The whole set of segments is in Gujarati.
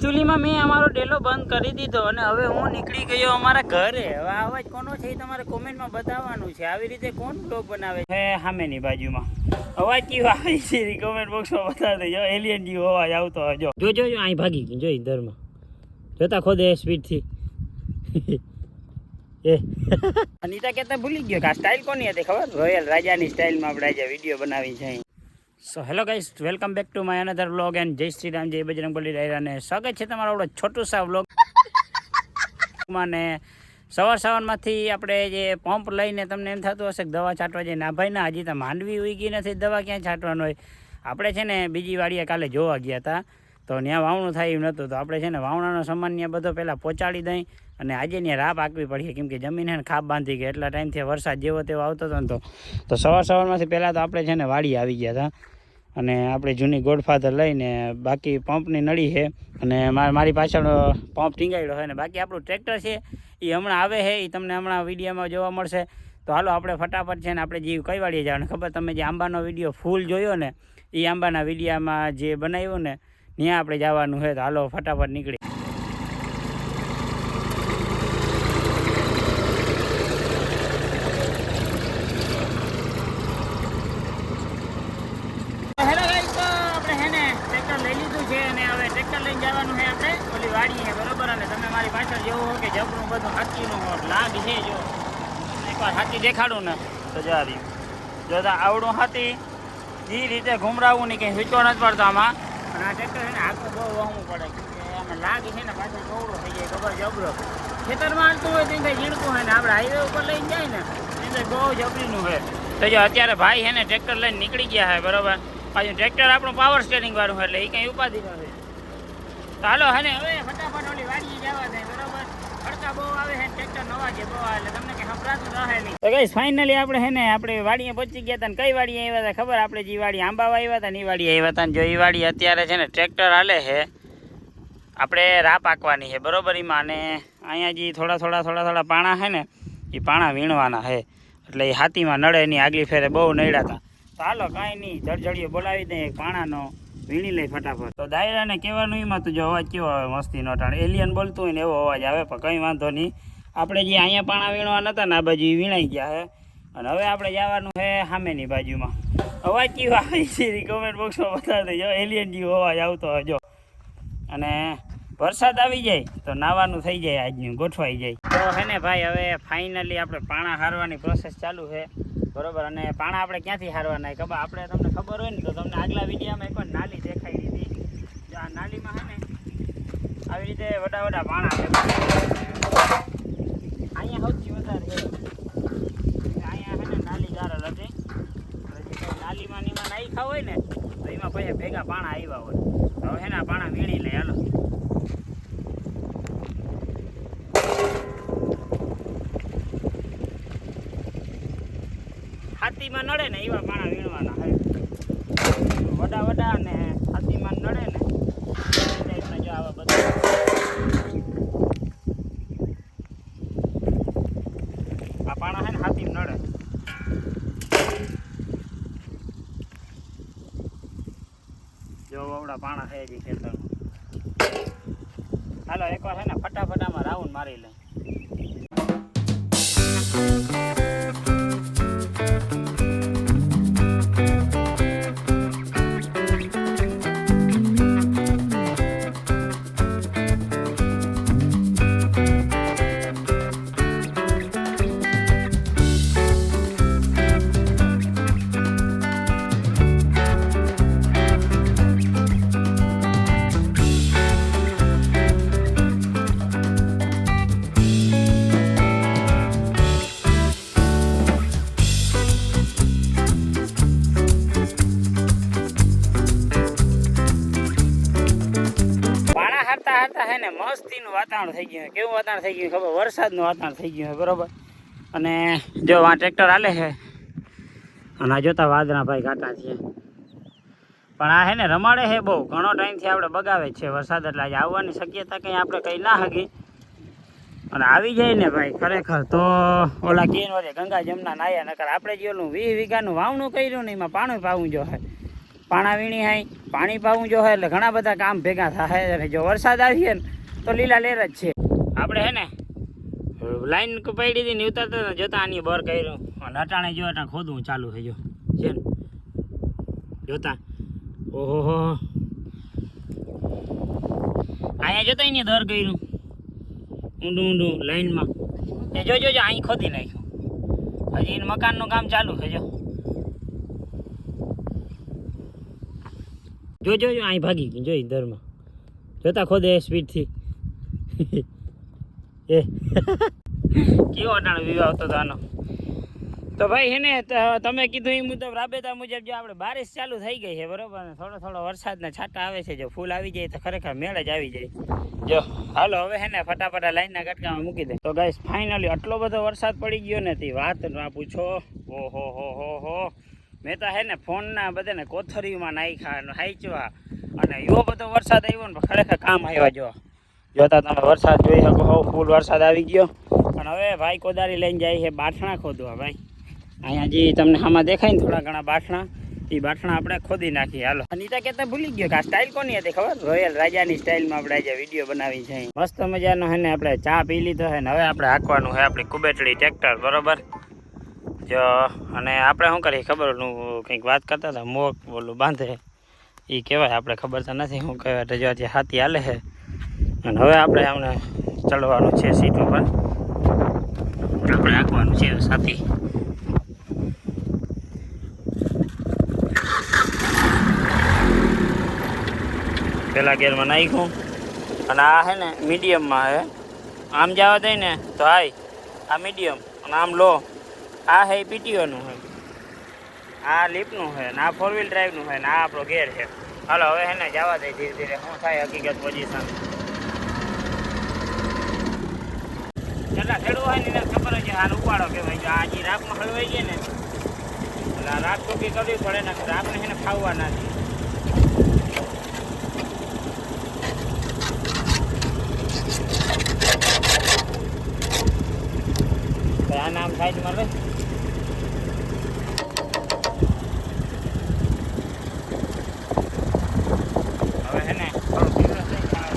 એકચ્યુઅલીમાં મેં અમારો ડેલો બંધ કરી દીધો અને હવે હું નીકળી ગયો અમારા ઘરે. હવે અવાજ કોનો છે એ તમારે કોમેન્ટમાં બતાવવાનું છે. આવી રીતે કોણ બ્લોગ બનાવે છે સામેની બાજુમાં અવાજ કેવો આવે છે કોમેન્ટ બોક્સમાં બતાવી દેજો. એલિયન જેવો અવાજ આવતો હોય. જોજો અહીં ભાગી ગઈ જોઈ ધરમાં જોતા ખોદે સ્પીડથી. એ અનિતા કહેતા ભૂલી ગયો કે આ સ્ટાઇલ કોની હતી ખબર? રોયલ રાજાની સ્ટાઇલમાં આપણે આજે વિડીયો બનાવી છે. So hello guys, welcome back to my another vlog and જય શ્રી રામ, જય બજરંગબલી રાયરાને સ્વાગત છે તમારો આપણો છોટું સા વ્લોગમાં. ને સવારમાંથી આપણે જે પંપ લઈને તમને એમ થતું હશે કે દવા છાંટવા જઈએ. ના ભાઈ ના, હજી તો માંડવી ઉગી નથી, દવા ક્યાં છાંટવાનું હોય. આપણે છે ને બીજી વાડીએ કાલે જોવા ગયા હતા તો ત્યાં વાવણું થાય એમ નહોતું, તો આપણે છે ને વાવણાનો સામાન ત્યાં બધો પહેલાં પહોંચાડી દઈ અને આજે ત્યાં રાપ આંકવી પડીએ કેમ કે જમીન હે ને ખાપ બાંધી ગઈ. એટલા ટાઈમથી વરસાદ જેવો તેવો આવતો હતો ને તો સવારમાંથી પહેલાં તો આપણે છે ને વાડી આવી ગયા હતા અને આપણે જૂની ગોડફાધર લઈને બાકી પંપની નળી છે અને મારી પાછળ પંપ ટીંગાડ્યો છે ને બાકી આપણું ટ્રેક્ટર છે એ હમણાં આવે છે, એ તમને હમણાં વિડીયોમાં જોવા મળશે. તો હાલો આપણે ફટાફટ છે ને આપણે જે કઈ વાડીએ જવાનું ખબર? તમે જે આંબાનો વિડીયો ફૂલ જોયો ને એ આંબાના વિડીયામાં જે બનાવ્યું ને ત્યાં આપણે જવાનું છે. તો હાલો ફટાફટ નીકળી. જબરું બધું હાથીનું લાગ છે. જો એકવાર હાથી દેખાડું ને તો જવા દઉં. જો આવડું હાથી એ રીતે ઘુમરાવું નહીં કંઈ વીચો નથી પડતો આમાં. અને આ ટ્રેક્ટર છે ને આખું બહુ વહવું પડે કે આમાં લાગ છે ને પાછળ કવડો થઈ જાય ખબર? જબરો ખેતરમાં હાલતું હોય ત્યાં કંઈ ઝીણકું હોય ને આપણે હાઈવે ઉપર લઈને જાય ને એટલે બહુ જબરીનું હોય. તો જો અત્યારે ભાઈ છે ને ટ્રેક્ટર લઈને નીકળી ગયા છે બરાબર. પાછું ટ્રેક્ટર આપણું પાવર સ્ટેરિંગ વાળું હોય એટલે એ કંઈ ઉપાધિ નથી. તો હાલો હે ને હવે ફટાફટ ઓલી વાડીએ જવા દે બરાબર. ખડકા બહુ આવે છે, ટ્રેક્ટર નવા છે બહુ આવે એટલે તમને કંઈ સંભળાતું રહે નહીં. તો ગાઈસ ફાઇનલી આપણે છે ને આપણે વાડીએ પહોંચી ગયા હતા ને કઈ વાડીએ આવ્યા હતા ખબર? આપણે જે વાડી આંબાવા આવ્યા હતા ને એ વાડીએ આવ્યા હતા ને જો એ વાડી અત્યારે છે ને ટ્રેક્ટર હાલે છે. આપણે રાપ આંકવાની છે બરોબર એમાં. અને અહીંયા જે થોડા પાણા છે ને એ પાણા વીણવાના છે એટલે એ હાથીમાં નડે નહીં. આગલી ફેરે બહુ નડ્યા હતા. તો હાલો કાંઈ નહીં, જળજળીઓ બોલાવી દઈએ એક પાણાનો વીણી લઈ ફટાફટ. તો દાયરાને કહેવાનું એમાં તો જો અવાજ કેવો આવે મસ્તીનો ટાણે એલિયન બોલતું હોય ને એવો અવાજ આવે પણ કંઈ વાંધો નહીં. આપણે જે અહીંયા પાણા વીણવા નહોતા ને આ બાજુ વીણાઈ ગયા છે અને હવે આપણે જવાનું છે સામેની બાજુમાં. અવાજ કેવો આવે છે કોમેન્ટ બોક્સમાં બતાવી દેજો. એલિયન જેવો અવાજ આવતો હોય જો. અને વરસાદ આવી જાય તો નાવાનું થઈ જાય, આજનું ગોઠવાઈ જાય. તો હે ને ભાઈ હવે ફાઇનલી આપણે પાણા હારવાની પ્રોસેસ ચાલુ છે બરોબર. અને પાણા આપણે ક્યાંથી હારવાના ખબર? આપણે તમને ખબર હોય ને તો તમને આગલા વિડીયોમાં એક નાલી દેખાઈ દીધી. જો આ નાલીમાં છે ને આવી રીતે વડા પાણા છે. અહીંયા સૌથી વધારે છે અહીંયા છે ને નાલી ગારલ હતી. નાલીમાં નીમાં નાખ્યા હોય ને તો એમાં પછી ભેગા પાણા આવ્યા હોય. તો હવે એના પાણા વીણી લે હાલો. હાથીમાં નડે ને એવા પાણા વીણવાના છે. વડા ને હાથીમાં નડે ને જો આવા બધા આ પાણા છે ને હાથીમાં નડે. જો આવડા પાણા છે જે ખેતરમાં. હાલો એકવાર છે ને ફટાફટ આમાં રાઉન્ડ મારી લે. હે ને મસ્તીનું વાતાવરણ થઈ ગયું. કેવું વાતાવરણ થઈ ગયું ખબર? વરસાદનું વાતાવરણ થઈ ગયું બરોબર. અને જો આ ટ્રેક્ટર હાલે છે અને આ જોતા વાદળા ભાઈ કાંટા છે પણ આ હે ને રમાડે છે બહુ. ઘણો ટાઈમથી આપણે બગાવે છે વરસાદ એટલે આજે આવવાની શક્યતા કંઈ આપણે કંઈ ના હકી. અને આવી જાય ને ભાઈ ખરેખર તો ઓલા કેન વડે ગંગા જમના નાયા નકર આપણે જે ઓલું 20 વીઘાનું વાવણું કર્યું ને એમાં પાણી પાવું જો હે પાણા વીણી હાઈ પાણી પાવું જો હે એટલે ઘણા બધા કામ ભેગા થાય. અને જો વરસાદ આવીએ ને તો લીલા લેર જ છે. આપણે હે ને લાઈન પડી હતી ને ઉતરતા જોતા આની બર કર્યું અને અટાણે જો અટાણે ખોદવું ચાલુ થઈ ગયો છે ને જોતા. ઓહો અહીંયા જોતા એની દર કર્યું ઊંડું ઊંડું લાઈનમાં એ જોજો અહીં ખોદી નાખ્યું. હજી એને મકાનનું કામ ચાલુ છે જો અહીં ભાગી ગયું જોઈ દરમાં જોતા ખોદે સ્પીડથી એ કેવો અટાણે વિવાહ આવતો હતો આનો. તો ભાઈ હેને તમે કીધું એ મુજબ રાબેતા મુજબ જો આપણે બારિશ ચાલુ થઈ ગઈ છે બરોબર ને થોડો થોડો વરસાદના છાંટા આવે છે. જો ફૂલ આવી જાય તો ખરેખર મેળ જ આવી જાય. જો હાલો હવે હે ને ફટાફટ લાઈનના કટકામાં મૂકી દે. તો ગાઈસ ફાઇનલી આટલો બધો વરસાદ પડી ગયો ને તે વાત ના પૂછો. ઓહો હો મેં તો હે ને ફોનના બધાને કોથરીમાં નાખ્યા હાઈચવા અને એવો બધો વરસાદ આવ્યો ને ખરેખર કામ આવ્યા. જોતા તમે વરસાદ જોઈ શકો હો ફૂલ વરસાદ આવી ગયો. અને હવે ભાઈ કોદારી લઈને જાય છે બાઠણા ખોદવા. ભાઈ અહીંયા જે તમને આમાં દેખાય ને થોડા ઘણા બાઠણા એ બાઠણા આપણે ખોદી નાખીએ. હાલો અનિતા કહેતા ભૂલી ગયો કે આ સ્ટાઇલ કોની હતી ખબર? રોયલ રાજાની સ્ટાઇલમાં આપણે આજે વિડીયો બનાવી છે. મસ્ત મજાનો હે ને આપણે ચા પી લીધો છે ને હવે આપણે હાંકવાનું છે આપણી કુબેટડી ટ્રેક્ટર બરોબર. જો અને આપણે શું કરીએ ખબર કંઈક વાત કરતા હતા મોક બોલું બાંધે એ કહેવાય આપણે ખબર તો નથી શું કહેવાય. તો જો હાથી હાલે છે અને હવે આપણે અમને ચડવાનું છે સીટ ઉપર આપણે હાંકવાનું છે સાથી. પેલા ગેરમાં નાખ્યું અને આ છે ને મીડિયમમાં છે. આમ જવા દઈ ને તો હાઈ આ મીડિયમ અને આમ લો. આ છે પીટીઓનું છે આ લીપનું છે ને આ 4 વ્હીલ ડ્રાઈવનું છે ને આ આપણો ગેર છે. હાલો હવે છે ને જવા દઈ ધીરે ધીરે શું થાય હકીકત પોઝિશન. જેટલા ખેડૂત હોય ને એને ખબર છે હાલ ઉપાડો કે ભાઈ આ જે રાપમાં હળવાઈ જાય ને એટલે આ રાપ ચોખ્ખી કરવી પડે ને રાપને છે ને ખાવા ના દે. આ નામ સાઈડમાં લે. હવે હે ને થોડું પીવડો થઈ જાય.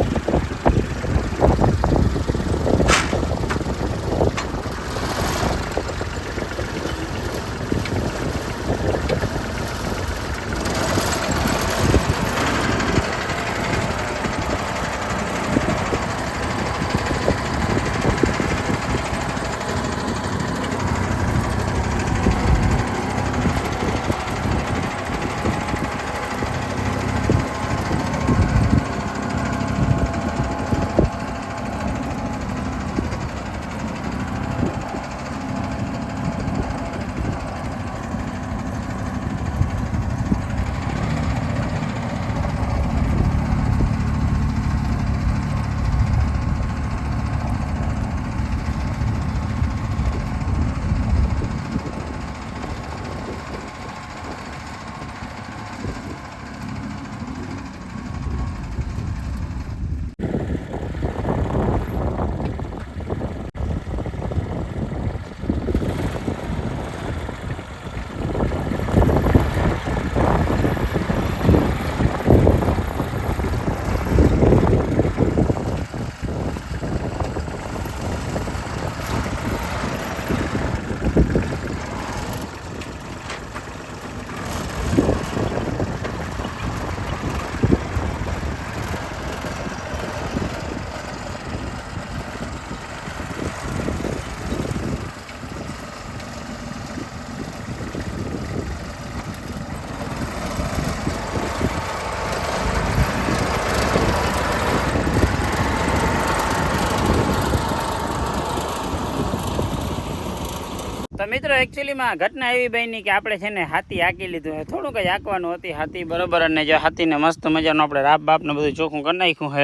તો મિત્રો એકચ્યુઅલીમાં ઘટના એવી બની કે આપણે છે ને હાથી હાંકી લીધું. થોડુંક જ હાંકવાનું હતી હાથી બરોબર. અને જો હાથીને મસ્ત મજાનું આપણે રાપ બાપને બધું ચોખ્ખું કરી નાખ્યું છે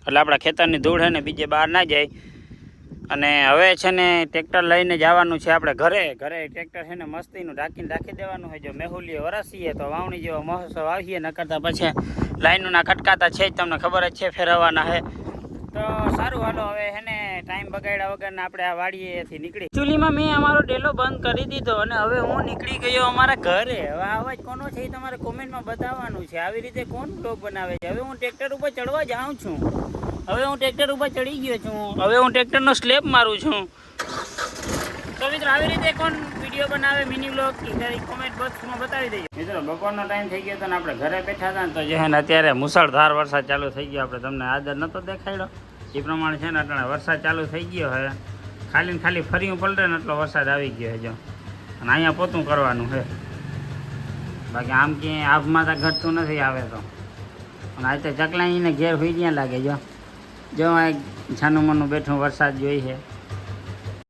એટલે આપણા ખેતરની ધૂળ છે ને બીજે બહાર ના જાય. અને હવે છે ને ટ્રેક્ટર લઈને જવાનું છે આપણે ઘરે. ટ્રેક્ટર છે ને મસ્તીનું ઢાંકીને રાખી દેવાનું છે. જો મેહુલીએ વરસીએ તો વાવણી જેવો મહોત્સવ આવીએ ન કરતાં પછી લાઈનોના ખટકાતા છે જ તમને ખબર જ છે ફેરવવાના છે. તો સારું હાલો હવે છે ને કાંઈ ટાઈમ બગાડ્યા વગર ને આપણે આ વાડીએથી નીકળી. એકચ્યુઅલીમાં મેં અમારો ડેલો બંધ કરી દીધો અને હવે હું નીકળી ગયો અમારા ઘરે. હવે અવાજ કોનો છે એ તમારે કોમેન્ટમાં બતાવવાનું છે. આવી રીતે કોણ બ્લોગ બનાવે છે. હવે હું ટ્રેક્ટર ઉપર ચડવા જાઉં છું. હવે હું ટ્રેક્ટર ઉપર ચડી ગયો છું. હવે હું ટ્રેક્ટરનો સ્લેબ મારું છું. તો મિત્રો આવી રીતે કોણ વિડીયો બનાવે મિની બ્લોગ કોમેન્ટ બોક્સમાં બતાવી દેજો. મિત્રો બપોરનો ટાઈમ થઈ ગયો હતો ને આપણે ઘરે બેઠા હતા ને તો જે છે ને અત્યારે મુસળધાર વરસાદ ચાલુ થઈ ગયો. આપણે તમને આદર નહોતો દેખાડ્યો એ પ્રમાણે છે ને અટાણે વરસાદ ચાલુ થઈ ગયો. હવે ખાલી ને ખાલી ફરી પલટે ને એટલો વરસાદ આવી ગયો છે જો. અને અહીંયા પોતું કરવાનું છે. બાકી આમ ક્યાંય આભમાં તો ઘટતું નથી આવે તો. અને આજે ચકલાઈને ઘેર હોઈ ત્યાં લાગે જો. જો આ છાનું મનું બેઠું વરસાદ જોઈ છે.